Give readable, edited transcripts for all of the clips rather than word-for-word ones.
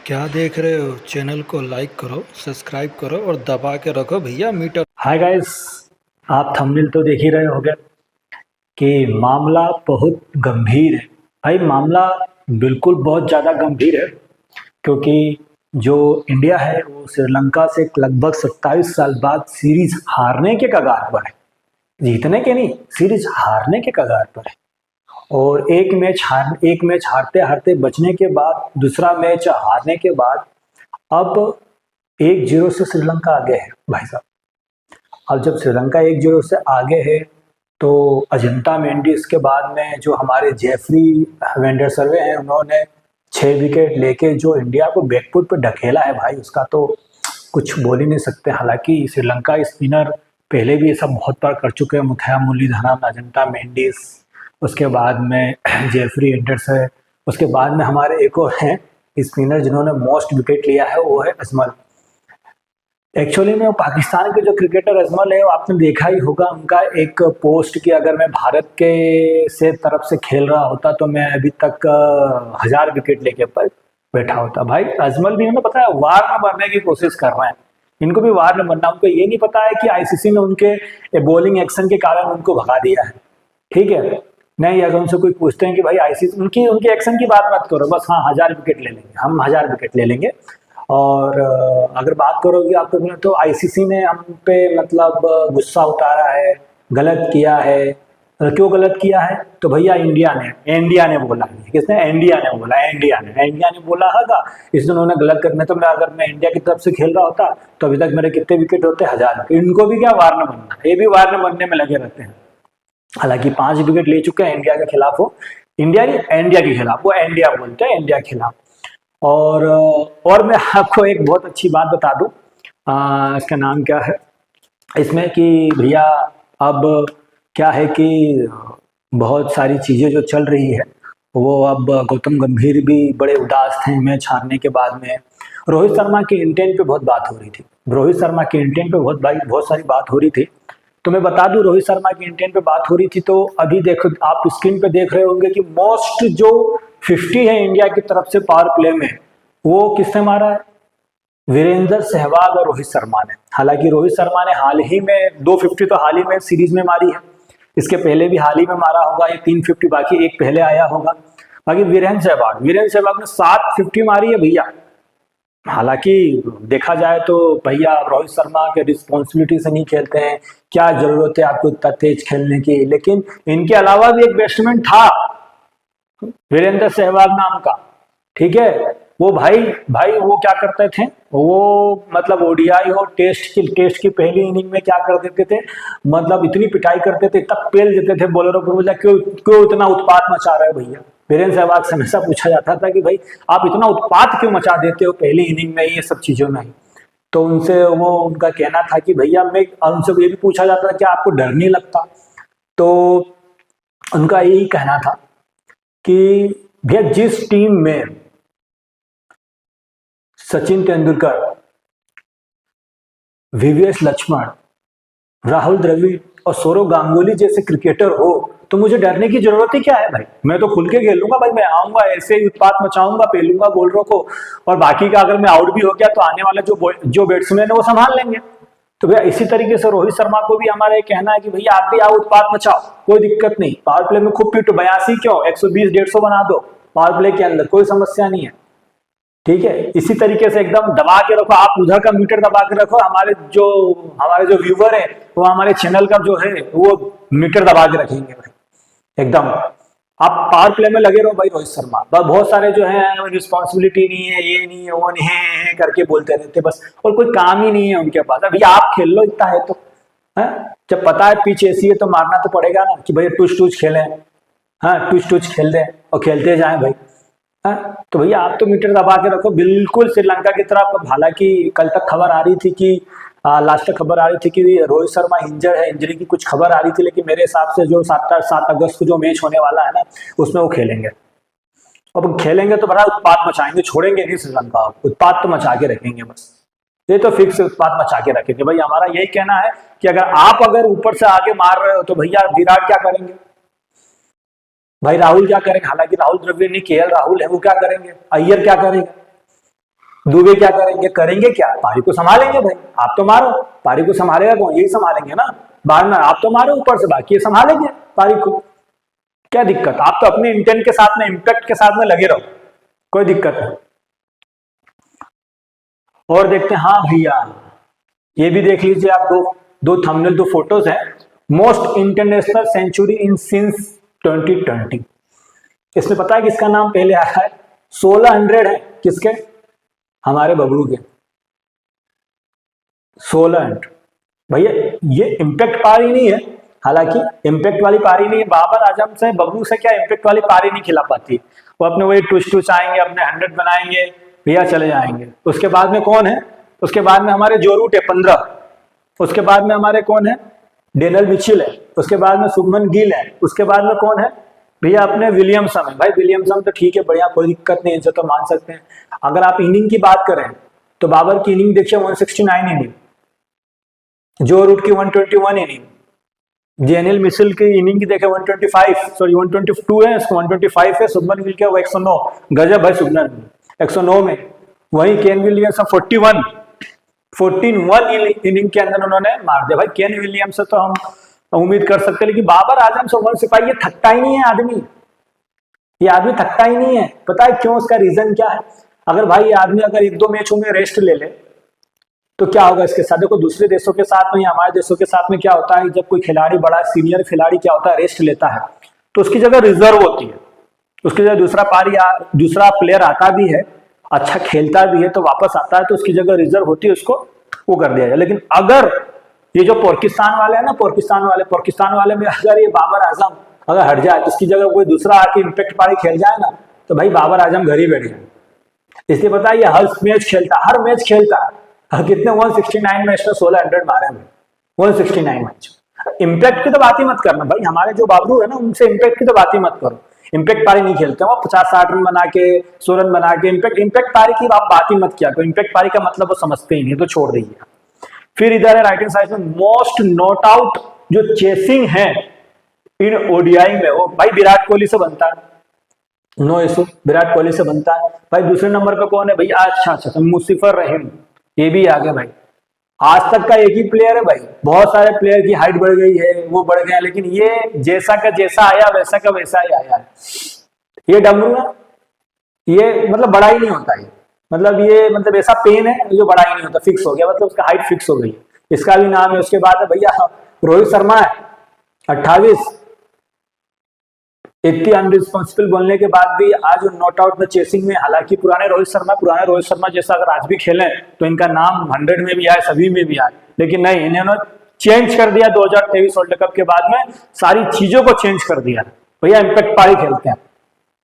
क्या देख रहे हो? चैनल को लाइक करो, सब्सक्राइब करो और दबा के रखो भैया मीटर। हाय गाइस, आप थंबनेल तो देख ही रहे होंगे कि मामला बहुत गंभीर है। भाई मामला बिल्कुल बहुत ज़्यादा गंभीर है, क्योंकि जो इंडिया है वो श्रीलंका से लगभग 27 साल बाद सीरीज हारने के कगार पर है। जीतने के नहीं, सीरीज हारने के कगार पर है। और एक मैच हारते हारते बचने के बाद, दूसरा मैच हारने के बाद अब 1-0 से श्रीलंका आगे है भाई साहब। अब जब श्रीलंका 1-0 से आगे है तो अजंता मेंडिस के बाद में जो हमारे जेफरी वेंडरसरवे हैं, उन्होंने 6 विकेट लेके जो इंडिया को बैकफुट पे ढकेला है भाई, उसका तो कुछ बोल ही नहीं सकते। हालांकि श्रीलंका स्पिनर पहले भी ऐसा बहुत बार कर चुके हैं, मुथैया मुरलीधरन, अजंता मेंडिस, उसके बाद में जेफरी वेंडरसरवे, उसके बाद में हमारे एक और हैं स्पिनर जिन्होंने मोस्ट विकेट लिया है, वो है अजमल। एक्चुअली में वो पाकिस्तान के जो क्रिकेटर अजमल है, वो आपने देखा ही होगा उनका एक पोस्ट कि अगर मैं भारत के से तरफ से खेल रहा होता तो मैं अभी तक 1000 विकेट लेके बैठा होता। भाई अजमल भी हमें पता है वार न बनने की कोशिश कर रहे हैं, इनको भी वार न बनना। उनको ये नहीं पता है कि आईसीसी ने उनके बॉलिंग एक्शन के कारण उनको भगा दिया है, ठीक है। नहीं, अगर उनसे कोई पूछते हैं कि भाई आईसीसी उनकी उनके एक्शन की बात मत करो, बस हाँ 1000 विकेट ले लेंगे, हम 1000 विकेट ले लेंगे। और अगर बात करोगे आप तो आईसीसी ने हम पे मतलब गुस्सा उतारा है, गलत किया है। क्यों गलत किया है? तो भैया इंडिया ने बोला है। किसने? इंडिया ने बोला होगा, इसलिए उन्होंने गलत करने। तो अगर मैं इंडिया की तरफ से खेल रहा होता तो अभी तक मेरे कितने विकेट होते? 1000। इनको भी क्या वार न बनना, ये भी वार न बनने में लगे रहते हैं। हालांकि 5 विकेट ले चुके हैं इंडिया के खिलाफ, वो इंडिया के खिलाफ, वो इंडिया बोलते हैं इंडिया के खिलाफ। और मैं आपको एक बहुत अच्छी बात बता दूं, इसका नाम क्या है इसमें कि भैया अब क्या है कि बहुत सारी चीज़ें जो चल रही है वो अब गौतम गंभीर भी बड़े उदास थे मैच हारने के बाद में। रोहित शर्मा के इंटेंट पे बहुत बात हो रही थी, रोहित शर्मा के इंटेंट पे बहुत सारी बात हो रही थी। तो मैं बता दूं, रोहित शर्मा की इंटेंट पे बात हो रही थी तो अभी देखो आप स्क्रीन पे देख रहे होंगे कि मोस्ट जो 50 है इंडिया की तरफ से पावर प्ले में, वो किसने मारा है? वीरेंद्र सहवाग और रोहित शर्मा ने। हालांकि रोहित शर्मा ने हाल ही में 250 तो हाल ही में सीरीज में मारी है, इसके पहले भी हाल ही में मारा होगा ये 350, बाकी एक पहले आया होगा। बाकी वीरेंद्र सहवाग ने 750 मारी है भैया। हालांकि देखा जाए तो भैया रोहित शर्मा के रिस्पॉन्सिबिलिटी से नहीं खेलते हैं, क्या जरूरत है आपको इतना तेज खेलने की। लेकिन इनके अलावा भी एक बैट्समैन था वीरेंद्र सहवाग नाम का, ठीक है। वो भाई वो क्या करते थे, वो मतलब ओडीआई हो टेस्ट की पहली इनिंग में क्या कर देते थे, मतलब इतनी पिटाई करते थे, तक पेल देते थे बॉलरों को। बोला क्यों क्यों इतना उत्पात मचा रहे हो भैया? वीरेंद्र सहवाग से हमेशा पूछा जाता था कि भाई आप इतना उत्पात क्यों मचा देते हो पहली इनिंग में, ये सब चीजों में। तो उनसे वो उनका कहना था कि भैया मैं, उनसे ये भी पूछा जाता था कि आपको डर नहीं लगता? तो उनका यही कहना था कि भैया जिस टीम में सचिन तेंदुलकर, वीवीएस लक्ष्मण, राहुल द्रविड़ और सौरव गांगुली जैसे क्रिकेटर हो तो मुझे डरने की जरूरत ही क्या है भाई? मैं तो खुल के खेलूंगा भाई, मैं आऊंगा ऐसे ही उत्पात मचाऊंगा, पेलूंगा बॉलरों को, और बाकी का अगर मैं आउट भी हो गया तो आने वाला जो बैट्समैन है वो संभाल लेंगे। तो भैया इसी तरीके से रोहित शर्मा को भी हमारा ये कहना है कि भैया आप भी आओ, उत्पात मचाओ, कोई दिक्कत नहीं, पावर प्ले में खूब पिटो, 82 क्यों 120-150 बना दो पावर प्ले के अंदर, कोई समस्या नहीं है, ठीक है। इसी तरीके से एकदम दबा के रखो, आप उधर का मीटर दबा के रखो, हमारे जो व्यूवर है वो हमारे चैनल का जो है वो मीटर दबा के रखेंगे भाई एकदम। आप पावर प्ले में लगे रहो भाई रोहित शर्मा। बहुत सारे जो है रिस्पॉन्सिबिलिटी नहीं है, ये नहीं है, वो नहीं है करके बोलते रहते बस, और कोई काम ही नहीं है उनके पास। अभी आप खेल लो इतना है तो, है जब पता है पिच ऐसी है तो मारना तो पड़ेगा ना कि भाई टूच टूच खेलें, हाँ टूच खेल दें और खेलते जाए भाई। तो भैया आप तो मीटर दबा के रखो बिल्कुल श्रीलंका की तरफ। हालांकि कल तक खबर आ रही थी कि लास्ट तक खबर आ रही थी कि रोहित शर्मा इंजर्ड है, इंजरी की कुछ खबर आ रही थी, लेकिन मेरे हिसाब से जो 7 अगस्त को जो मैच होने वाला है ना, उसमें वो खेलेंगे। अब खेलेंगे तो बड़ा उत्पात मचाएंगे, छोड़ेंगे नहीं श्रीलंका, उत्पात तो मचा के रखेंगे बस, ये तो फिक्स उत्पात मचा के रखेंगे भाई। हमारा यही कहना है कि अगर ऊपर से आगे मार रहे हो तो भैया विराट क्या करेंगे भाई, राहुल क्या करेंगे? हालांकि राहुल द्रविड़ नहीं, केएल राहुल है, वो क्या करेंगे? अय्यर क्या करेंगे? दुबे क्या करेंगे, करेंगे क्या, पारी को संभालेंगे भाई, आप तो मारो, पारी को संभालेगा कौन, यही संभालेंगे ना, बाद में आप तो मारो ऊपर से, बाकी ये संभालेंगे पारी को, क्या दिक्कत, आप तो अपने इंटेंट के साथ में, इम्पैक्ट के साथ में लगे रहो, कोई दिक्कत नहीं। और देखते हैं, हाँ भैया ये भी देख लीजिए आप, दो थंबनेल, दो फोटोज हैं, मोस्ट इंटरनेशनल सेंचुरी इन सिंस 2020। इसमें पता है किसका नाम पहले आया है, 1600 है, किसके, हमारे बबलू के, 1600। भैया ये इम्पैक्ट पारी नहीं है, हालांकि इम्पैक्ट वाली पारी नहीं है, बाबर आजम से बबलू से क्या इम्पैक्ट वाली पारी नहीं खिला पाती, वो अपने वही टूच आएंगे, अपने 100 बनाएंगे भैया, चले जाएंगे। उसके बाद में कौन है, उसके बाद में हमारे जो रूट है 15, उसके बाद में हमारे कौन है, डेनियल मिचेल है, उसके बाद में शुभमन गिल है, उसके बाद में कौन है भैया, अपने विलियमसन है। भाई विलियमसन तो ठीक है, बढ़िया, कोई दिक्कत नहीं, इनसे तो मान सकते हैं। अगर आप इनिंग की बात करें तो बाबर की इनिंग देखिए 169 इनिंग, जो रूट की 121 इनिंग, डेनियल मिचेल की इनिंग की देखे 122 है, 125 है, शुभमन गिल का 109, गजब है शुभमन गिल 109 में। वही केन विलियमसन 14 इनिंग के अंदर उन्होंने मार दिया। भाई केन विलियम्स से तो हम उम्मीद कर सकते हैं, लेकिन बाबर आजम से 1 सिपाही, ये थकता ही नहीं है आदमी, ये आदमी थकता ही नहीं है। पता है क्यों, उसका रीजन क्या है, अगर भाई ये आदमी अगर 1-2 मैचों में रेस्ट ले ले तो क्या होगा इसके साथ, देखो दूसरे देशों के साथ में, हमारे देशों के साथ में क्या होता है, जब कोई खिलाड़ी, बड़ा सीनियर खिलाड़ी क्या होता है, रेस्ट लेता है तो उसकी जगह रिजर्व होती है, उसकी जगह दूसरा प्लेयर आता भी है, अच्छा खेलता भी है, तो वापस आता है तो उसकी जगह रिजर्व होती है, उसको वो कर दिया जाए। लेकिन अगर ये जो पाकिस्तान वाले हैं ना, पाकिस्तान वाले में अगर ये बाबर आजम अगर हट जाए तो उसकी जगह कोई दूसरा आके इम्पैक्ट पारी खेल जाए ना, तो भाई बाबर आजम घर ही बैठ जाए। इसलिए पता है ये हर मैच खेलता है, कितने 169 मैच में 1600 मारे हैं, 169 मैच। इम्पैक्ट की तो बात ही मत करना भाई, हमारे जो बाबरू है ना, उनसे इम्पैक्ट की तो बात ही मत करो, इम्पैक्ट पारी नहीं खेलते, वो 50-60 रन बना के 100 रन बना के इम्पैक्ट पारी की आप बात ही मत किया करो, इम्पैक्ट पारी का मतलब वो समझते ही नहीं, तो छोड़ दीजिए। फिर इधर है राइट हैंड साइड में, मोस्ट नॉट आउट जो चेसिंग है इन ओडीआई में, वो भाई विराट कोहली से बनता है, नो इशू, विराट कोहली से बनता है। भाई दूसरे नंबर पे कौन है भैया, अच्छा मुस्तफिजुर रहीम, ये भी आ गया भाई, आज तक का एक ही प्लेयर है भाई, बहुत सारे प्लेयर की हाइट बढ़ गई है, वो बढ़ गया, लेकिन ये जैसा का जैसा आया वैसा का वैसा ही आया है। ये डमरू है, ये मतलब बड़ा ही नहीं होता, ये मतलब ऐसा पेन है जो बड़ा ही नहीं होता, फिक्स हो गया, मतलब उसका हाइट फिक्स हो गई है, इसका भी नाम है। उसके बाद है भैया रोहित शर्मा है 28, इतनी अनरिस्पॉन्सिबल बोलने के बाद भी आज नॉट आउट में चेसिंग में, हालांकि पुराने रोहित शर्मा जैसा अगर आज भी खेलें तो इनका नाम 100 में भी आए, सभी में भी आए, लेकिन नहीं, इन्होंने चेंज कर दिया 2023 वर्ल्ड कप के बाद में, सारी चीजों को चेंज कर दिया। भैया इम्पैक्ट पारी खेलते हैं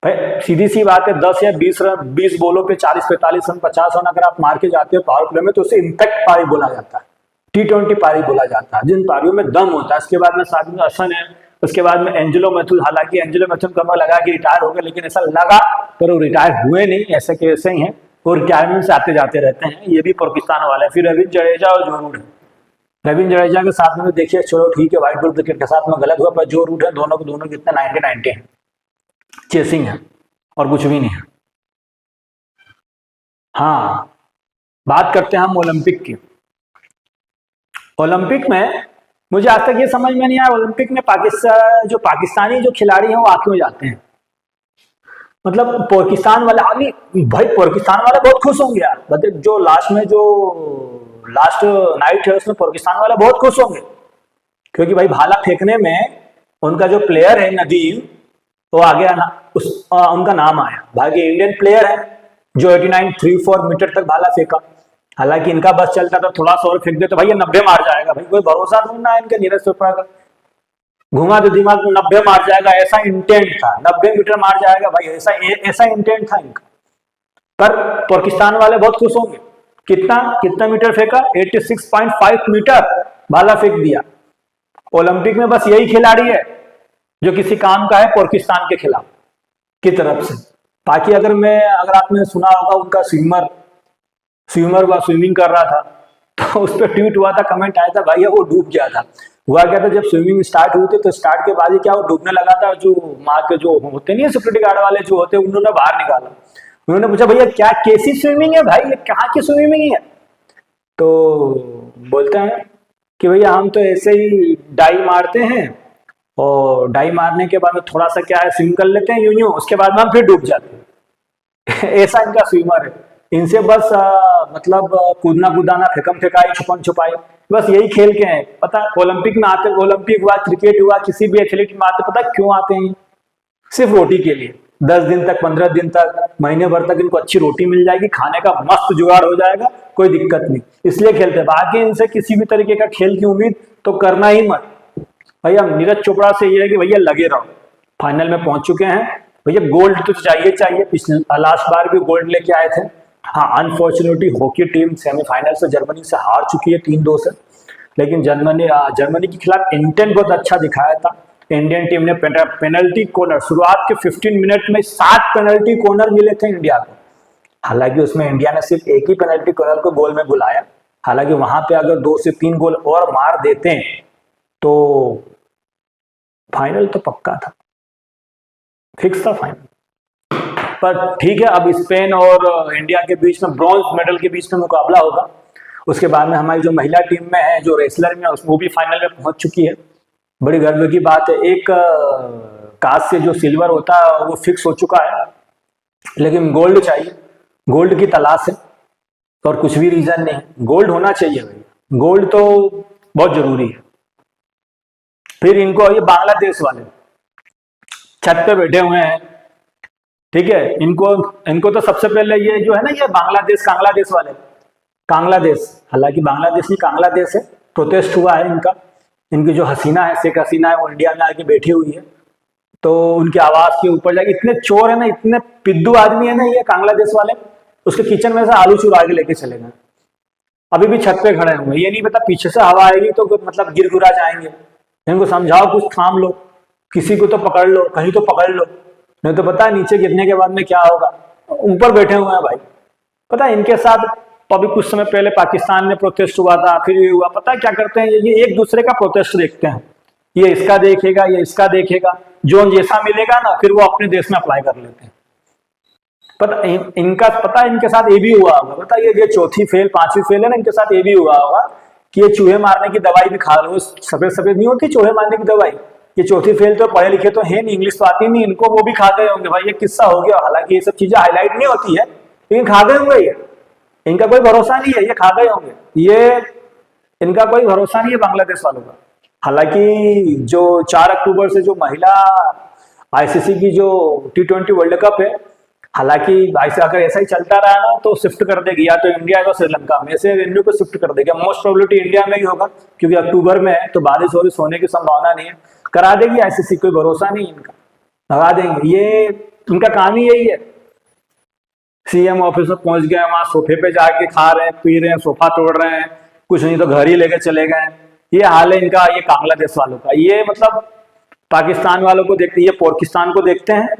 भाई, सीधी सी बात है, 10 या 20 बॉलों पे 40-45 रन 50 रन अगर आप मार के जाते हो पावर प्ले में, तो उसे इम्पैक्ट पारी बोला जाता है, T20 पारी बोला जाता है, जिन पारियों में दम होता है। इसके बाद में साजिद हसन है, उसके बाद में एंजेलो मैथ्यूज, हालांकि एंजेलो मैथ्यूज कमर लगा के रिटायर हो गए, लेकिन ऐसा लगा पर वो रिटायर हुए नहीं, ऐसे के ऐसे ही हैं, वो रिटायरमेंट से आते जाते रहते हैं, ये भी पाकिस्तान वाले हैं। फिर रविंद्र जडेजा और जो रूट है, रविंद्र जडेजा के साथ में देखिए, चलो ठीक है, व्हाइट बॉल क्रिकेट के साथ में गलत हुआ, पर जो रूट है दोनों के कितने 90 है, चेसिंग है और कुछ भी नहीं है। हाँ, बात करते हैं हम ओलंपिक की। ओलंपिक में मुझे आज तक ये समझ में नहीं आया, ओलंपिक में पाकिस्तानी जो खिलाड़ी हैं वो आ क्यों जाते हैं, मतलब पाकिस्तान वाले आगे, भाई पाकिस्तान वाले बहुत खुश होंगे यार, मतलब जो लास्ट नाइट है उसमें पाकिस्तान वाले बहुत खुश होंगे, क्योंकि भाई भाला फेंकने में उनका जो प्लेयर है नदीम, वो आ गया ना, उनका नाम आया, भाई इंडियन प्लेयर है जो 89.34 मीटर तक भाला फेंका। हालांकि इनका बस चलता था थोड़ा सा और फेंक दे तो भाई ये 90 मार जाएगा, भाई कोई भरोसा नहीं ना इनके नीरज चोपड़ा का, घुमा तो दिमाग 90 मार जाएगा, ऐसा इंटेंट था, 90 मीटर मार जाएगा भाई, ऐसा इंटेंट था इनका। पर पाकिस्तान वाले बहुत खुश होंगे, कितना मीटर फेंका, 86.5 मीटर भाला फेंक दिया। ओलंपिक में बस यही खिलाड़ी है जो किसी काम का है पाकिस्तान के खिलाफ की तरफ से। बाकी अगर आपने सुना होगा, उनका स्विमिंग कर रहा था, तो उस पर ट्वीट हुआ था, कमेंट आया था, भाई वो डूब गया था। हुआ क्या था, जब स्विमिंग स्टार्ट हुई थी तो स्टार्ट के बाद ही क्या वो डूबने लगा था, जो माँ के जो होते नहीं है सिक्योरिटी गार्ड वाले जो होते हैं, उन्होंने बाहर निकाला, उन्होंने पूछा भैया क्या कैसी स्विमिंग है भाई, ये कहाँ की स्विमिंग है? तो बोलते हैं कि भैया हम तो ऐसे ही डाई मारते हैं और डाई मारने के बाद में थोड़ा सा क्या है स्विम कर लेते हैं यूं यूं, उसके बाद में हम फिर डूब जाते हैं। ऐसा इनका स्विमर है। इनसे बस मतलब कूदना कूदाना, फेंकम फेंकाई, छुपन छुपाई, बस यही खेल के हैं। पता ओलंपिक में आते, ओलंपिक हुआ, क्रिकेट हुआ, किसी भी एथलीट में आते, पता क्यों आते हैं? सिर्फ रोटी के लिए। 10 दिन तक, 15 दिन तक, महीने भर तक इनको अच्छी रोटी मिल जाएगी, खाने का मस्त जुगाड़ हो जाएगा, कोई दिक्कत नहीं, इसलिए खेलते हैं। बाकी इनसे किसी भी तरीके का खेल की उम्मीद तो करना ही मत। भैया नीरज चोपड़ा से ये है कि भैया लगे रहो, फाइनल में पहुंच चुके हैं भैया, गोल्ड तो चाहिए चाहिए। पिछले लास्ट बार भी गोल्ड लेके आए थे। हाँ, अनफॉर्चुनेटली हॉकी टीम सेमीफाइनल से जर्मनी से हार चुकी है 3-2 से, लेकिन जर्मनी के खिलाफ इंटेंट बहुत अच्छा दिखाया था। इंडियन टीम ने पेनल्टी कॉर्नर, शुरुआत के 15 मिनट में 7 पेनल्टी कॉर्नर मिले थे इंडिया को। हालांकि उसमें इंडिया ने सिर्फ एक ही पेनल्टी कॉर्नर को गोल में बुलाया। हालांकि वहां पे अगर 2 से 3 गोल और मार देते हैं तो फाइनल तो पक्का था, फिक्स था फाइनल। पर ठीक है, अब स्पेन और इंडिया के बीच में ब्रॉन्ज मेडल के बीच में मुकाबला होगा। उसके बाद में हमारी जो महिला टीम में है, जो रेसलर में, वो भी फाइनल में पहुंच चुकी है। बड़ी गर्व की बात है। एक कांच से जो सिल्वर होता है वो फिक्स हो चुका है, लेकिन गोल्ड चाहिए, गोल्ड की तलाश है और कुछ भी रीजन नहीं, गोल्ड होना चाहिए भाई, गोल्ड तो बहुत जरूरी है। फिर इनको ये बांग्लादेश वाले छत पे बैठे हुए हैं, ठीक है, इनको तो सबसे पहले ये जो है ना, ये बांग्लादेश वाले, कांग्लादेश, हालांकि बांग्लादेश नहीं कांग्लादेश है, प्रोटेस्ट हुआ है इनका। इनकी जो हसीना है, शेख हसीना है, वो इंडिया में आके बैठी हुई है, तो उनकी आवाज के ऊपर जाके, इतने चोर है ना, इतने पिद्दू आदमी है ना ये कांग्लादेश वाले, उसके किचन में से आलू चुरा के लेके चले गए। अभी भी छत पे खड़े हुए, ये नहीं पता पीछे से हवा आएगी तो मतलब गिर गुरा जाएंगे। इनको समझाओ, कुछ थाम लो, किसी को तो पकड़ लो, कहीं तो पकड़ लो, नहीं तो पता है नीचे गिरने के बाद में क्या होगा। ऊपर बैठे हुए हैं भाई। पता है इनके साथ अभी कुछ समय पहले पाकिस्तान में प्रोटेस्ट हुआ था, फिर ये हुआ। पता है क्या करते हैं ये एक दूसरे का प्रोटेस्ट देखते हैं, ये इसका देखेगा, ये इसका देखेगा, जो जैसा मिलेगा ना फिर वो अपने देश में अप्लाई कर लेते हैं। पता है इनके साथ ये भी हुआ होगा, पता है ये चौथी फेल 5वीं फेल है ना, इनके साथ ये भी हुआ होगा कि ये चूहे मारने की दवाई भी खा लो, सफेद सफेद नहीं होती चूहे मारने की दवाई, ये चौथी फेल तो पढ़े लिखे तो है नहीं, इंग्लिश तो आती नहीं इनको, वो भी खा गए होंगे भाई, ये किस्सा हो गया। हालांकि ये सब चीजें हाईलाइट नहीं होती है, लेकिन खा गए होंगे ये, इनका कोई भरोसा नहीं है, ये खा गए होंगे, ये इनका कोई भरोसा नहीं है बांग्लादेश वालों का। हालांकि जो 4 अक्टूबर से जो महिला आईसीसी की जो T20 वर्ल्ड कप है, हालांकि अगर ऐसा ही चलता रहा ना तो शिफ्ट कर देगी, या तो इंडिया या श्रीलंका में से इनको को शिफ्ट कर देगी। मोस्ट प्रोबेबिलिटी इंडिया में ही होगा, क्योंकि अक्टूबर में है तो बारिश वारिश होने की संभावना नहीं है, करा देगी आईसीसी, कोई भरोसा नहीं इनका, लगा देंगे। ये इनका काम ही यही है। सीएम ऑफिस में पहुंच गए, वहां सोफे पे जाके खा रहे हैं, पी रहे हैं, सोफा तोड़ रहे हैं, कुछ नहीं तो घर ही लेके चले गए। ये हाल है इनका, ये बांग्लादेश वालों का। ये मतलब पाकिस्तान वालों को देखते, ये पाकिस्तान को देखते हैं,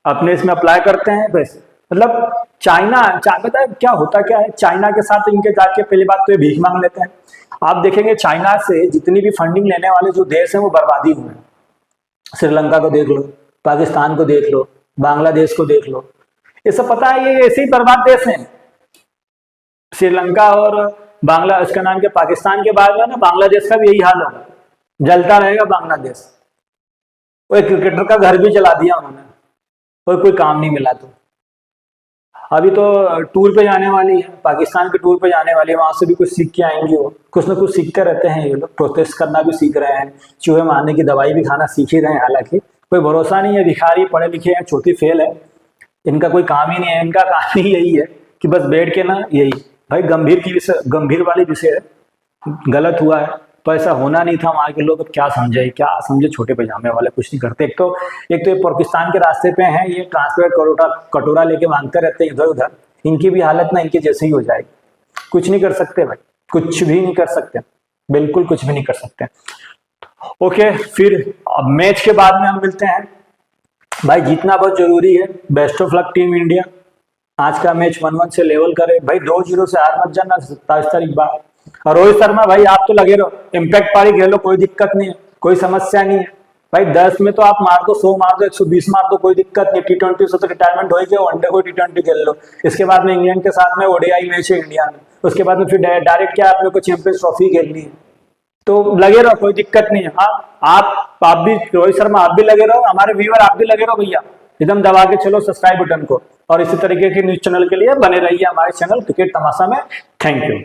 अपने इसमें अप्लाई करते हैं, बस। मतलब चाइना पता है क्या होता क्या है, चाइना के साथ इनके जाके पहली बात तो ये भीख मांग लेते हैं। आप देखेंगे चाइना से जितनी भी फंडिंग लेने वाले जो देश हैं वो बर्बादी हुए हैं। श्रीलंका को देख लो, पाकिस्तान को देख लो, बांग्लादेश को देख लो, ये सब पता है ये ऐसे ही बर्बाद देश हैं। श्रीलंका और इसका नाम क्या, पाकिस्तान के बाद में ना बांग्लादेश का भी यही हाल होगा, जलता रहेगा बांग्लादेश। वो एक क्रिकेटर का घर भी जला दिया उन्होंने, और कोई काम नहीं मिला। तो अभी तो टूर पे जाने वाली है, पाकिस्तान के टूर पे जाने वाली है, वहां से भी कुछ सीख के आएंगे। वो कुछ ना कुछ सीखते रहते हैं ये लोग, प्रोटेस्ट करना भी सीख रहे हैं, चूहे मारने की दवाई भी खाना सीख ही रहे हैं। हालांकि कोई भरोसा नहीं है, भिखारी पढ़े लिखे हैं, छोटी फेल है, इनका कोई काम ही नहीं है। इनका काम ही यही है कि बस बैठ के ना, यही भाई गंभीर वाली विषय है, गलत हुआ है तो ऐसा होना नहीं था। वहां के लोग अब क्या समझे छोटे पैजामे वाले कुछ नहीं करते। एक तो ये पाकिस्तान के रास्ते पे हैं, ये ट्रांसपेरेंट कटोरा लेके मांगते रहते हैं इधर उधर। इनकी भी हालत ना इनके जैसे ही हो जाएगी, कुछ नहीं कर सकते भाई, कुछ भी नहीं कर सकते, बिल्कुल कुछ भी नहीं कर सकते। ओके, फिर अब मैच के बाद में हम मिलते हैं भाई। जीतना बहुत जरूरी है, best of luck team India. आज का मैच 1-1 से लेवल करे भाई, 2-0 से हार मत जाना 27 तारीख बाद। और रोहित शर्मा भाई आप तो लगे रहो, इम्पैक्ट पारी खेलो, कोई दिक्कत नहीं है, कोई समस्या नहीं है, भाई 10 में तो आप मार दो, 100 मार दो, 120 मार दो, कोई दिक्कत नहीं। T20 से तो रिटायरमेंट हो ही गया, वनडे को T20 खेल लो। इसके बाद में इंग्लैंड के साथ में ओडीआई मैच है इंडिया में, उसके बाद में फिर डायरेक्ट क्या आप लोग को चैंपियंस ट्रॉफी खेलनी है। तो लगे रहो, कोई दिक्कत नहीं है। हाँ, आप भी, रोहित शर्मा आप भी लगे रहो, हमारे व्यूअर आप भी लगे रहो भैया, एकदम दबा के चलो सब्सक्राइब बटन को। और इसी तरीके के न्यूज चैनल के लिए बने रहिए हमारे चैनल क्रिकेट तमाशा में। Thank you.